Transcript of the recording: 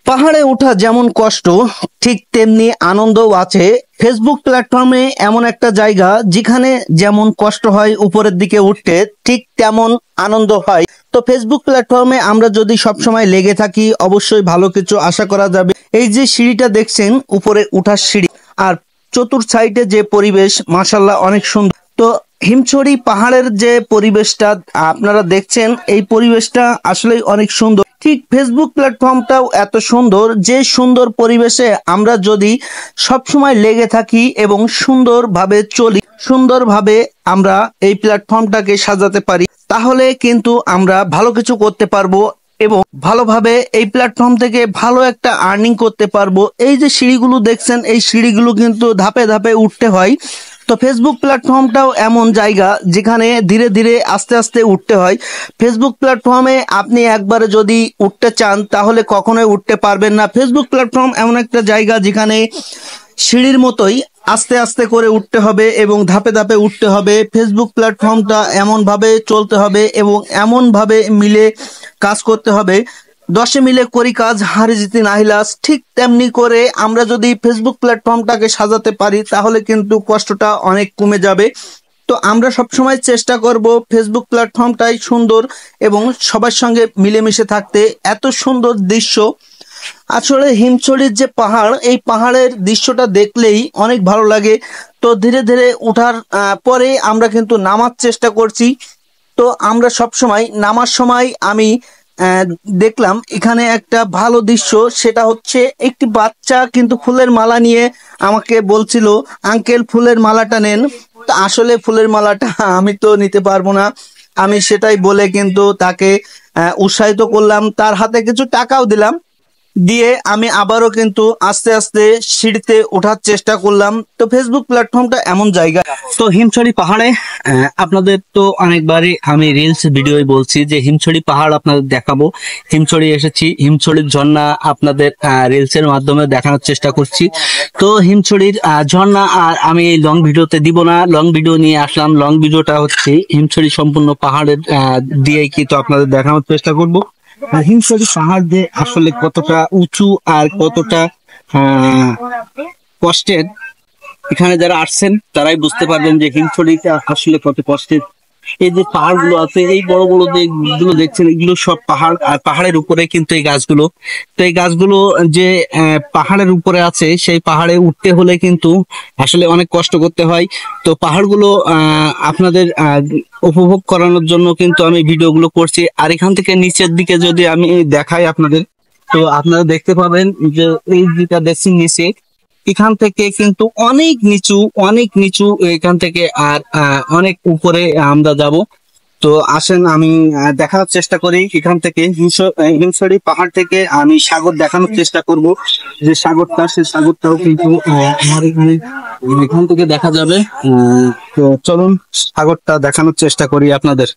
পাহাড়ে ওঠা যেমন কষ্ট ঠিক তেমনি আনন্দও আছে। ফেসবুক প্ল্যাটফর্মে এমন একটা জায়গা যেখানে যেমন কষ্ট হয় উপরের দিকে উঠতে, ঠিক তেমন আনন্দ হয়। তো ফেসবুক প্ল্যাটফর্মে আমরা যদি সবসময় লেগে থাকি অবশ্যই ভালো কিছু আশা করা যাবে। এই যে সিঁড়িটা দেখছেন উপরে উঠার সিঁড়ি, আর চতুর সাইডে যে পরিবেশ মাশাল্লাহ অনেক সুন্দর। তো হিমছড়ি পাহাড়ের যে পরিবেশটা আপনারা দেখছেন, এই পরিবেশটা আসলেই অনেক সুন্দর। ঠিক ফেসবুক প্ল্যাটফর্মটাও এত সুন্দর যে সুন্দর পরিবেশে আমরা যদি সবসময় লেগে থাকি এবং সুন্দরভাবে চলি, সুন্দরভাবে আমরা এই প্ল্যাটফর্মটাকে সাজাতে পারি, তাহলে কিন্তু আমরা ভালো কিছু করতে পারবো এবং ভালোভাবে এই প্ল্যাটফর্ম থেকে ভালো একটা আর্নিং করতে পারবো। এই যে সিঁড়িগুলো দেখছেন, এই সিঁড়িগুলো কিন্তু ধাপে ধাপে উঠতে হয়। তো ফেসবুক প্ল্যাটফর্মটাও এমন জায়গা যেখানে ধীরে ধীরে আস্তে আস্তে উঠতে হয়। ফেসবুক প্ল্যাটফর্মে আপনি একবারে যদি উঠতে চান তাহলে কখনোই উঠতে পারবেন না। ফেসবুক প্ল্যাটফর্ম এমন একটা জায়গা যেখানে সিঁড়ির মতোই আস্তে আস্তে করে উঠতে হবে এবং ধাপে ধাপে উঠতে হবে। ফেসবুক প্ল্যাটফর্মটা এমন ভাবে চলতে হবে এবং এমন ভাবে মিলে কাজ করতে হবে। দশে মিলে করি কাজ, হারে জিতি নাহিলাস। ঠিক তেমনি করে আমরা যদি ফেসবুক প্ল্যাটফর্মটাকে সাজাতে পারি তাহলে কিন্তু কষ্টটা অনেক কমে যাবে। তো আমরা সবসময় চেষ্টা করব ফেসবুক প্ল্যাটফর্মটাই সুন্দর এবং সবার সঙ্গে মিলেমিশে থাকতে। এত সুন্দর দৃশ্য, আসলে হিমছড়ির যে পাহাড়, এই পাহাড়ের দৃশ্যটা দেখলেই অনেক ভালো লাগে। তো ধীরে ধীরে ওঠার পরে আমরা কিন্তু নামার চেষ্টা করছি। তো আমরা সব সময় নামার সময় আমি দেখলাম এখানে একটা ভালো দৃশ্য, সেটা হচ্ছে একটি বাচ্চা কিন্তু ফুলের মালা নিয়ে আমাকে বলছিল, আঙ্কেল ফুলের মালাটা নেন। তো আসলে ফুলের মালাটা আমি তো নিতে পারবো না। আমি সেটাই বলে কিন্তু তাকে উৎসাহিত করলাম, তার হাতে কিছু টাকাও দিলাম। দিয়ে আমি আবারও কিন্তু আস্তে আস্তে সিঁড়িতে ওঠার চেষ্টা করলাম। তো ফেসবুক প্ল্যাটফর্মটা এমন জায়গা। তো হিমছড়ি পাহাড়ে আপনাদের তো অনেকবারই আমি রিলস ভিডিওই বলছি যে হিমছড়ি পাহাড় আপনাদের দেখাবো। হিমছড়ি এসেছি, হিমছড়ির ঝর্ণা আপনাদের রিলসের মাধ্যমে দেখানোর চেষ্টা করছি। তো হিমছড়ির ঝর্ণা আর আমি এই লং ভিডিওতে দিব না, লং ভিডিও নিয়ে আসলাম। লং ভিডিওটা হচ্ছে হিমছড়ি সম্পূর্ণ পাহাড়ের দিয়েই কিন্তু আপনাদের দেখানোর চেষ্টা করব। হিমছড়ি পাহাড় যে আসলে কতটা উঁচু আর কতটা কষ্টের, এখানে যারা আসছেন তারাই বুঝতে পারবেন যে হিমছড়িটা আসলে কত কষ্টের। এই যে পাহাড়গুলো আছে, এই বড় বড় যেগুলো দেখছেন, এগুলো সব পাহাড়, আর পাহাড়ের উপরে কিন্তু এই গাছগুলো। তো এই গাছগুলো যে পাহাড়ের উপরে আছে, সেই পাহাড়ে উঠতে হলে কিন্তু আসলে অনেক কষ্ট করতে হয়। তো পাহাড়গুলো আপনাদের উপভোগ করানোর জন্য কিন্তু আমি ভিডিওগুলো করছি। আর এখান থেকে নিচের দিকে যদি আমি দেখাই আপনাদের, তো আপনারা দেখতে পাবেন যে এই যেটা দেখছেন নিচে, এখান থেকে কিন্তু অনেক নিচু, অনেক নিচু এখান থেকে, আর অনেক উপরে আমরা যাব। তো আসেন আমি দেখানোর চেষ্টা করি এখান থেকে হিমছড়ি পাহাড় থেকে আমি সাগর দেখানোর চেষ্টা করব। যে সাগরটা, সেই সাগরটাও কিন্তু আমার এখান থেকে দেখা যাবে। তো চলুন সাগরটা দেখানোর চেষ্টা করি আপনাদের।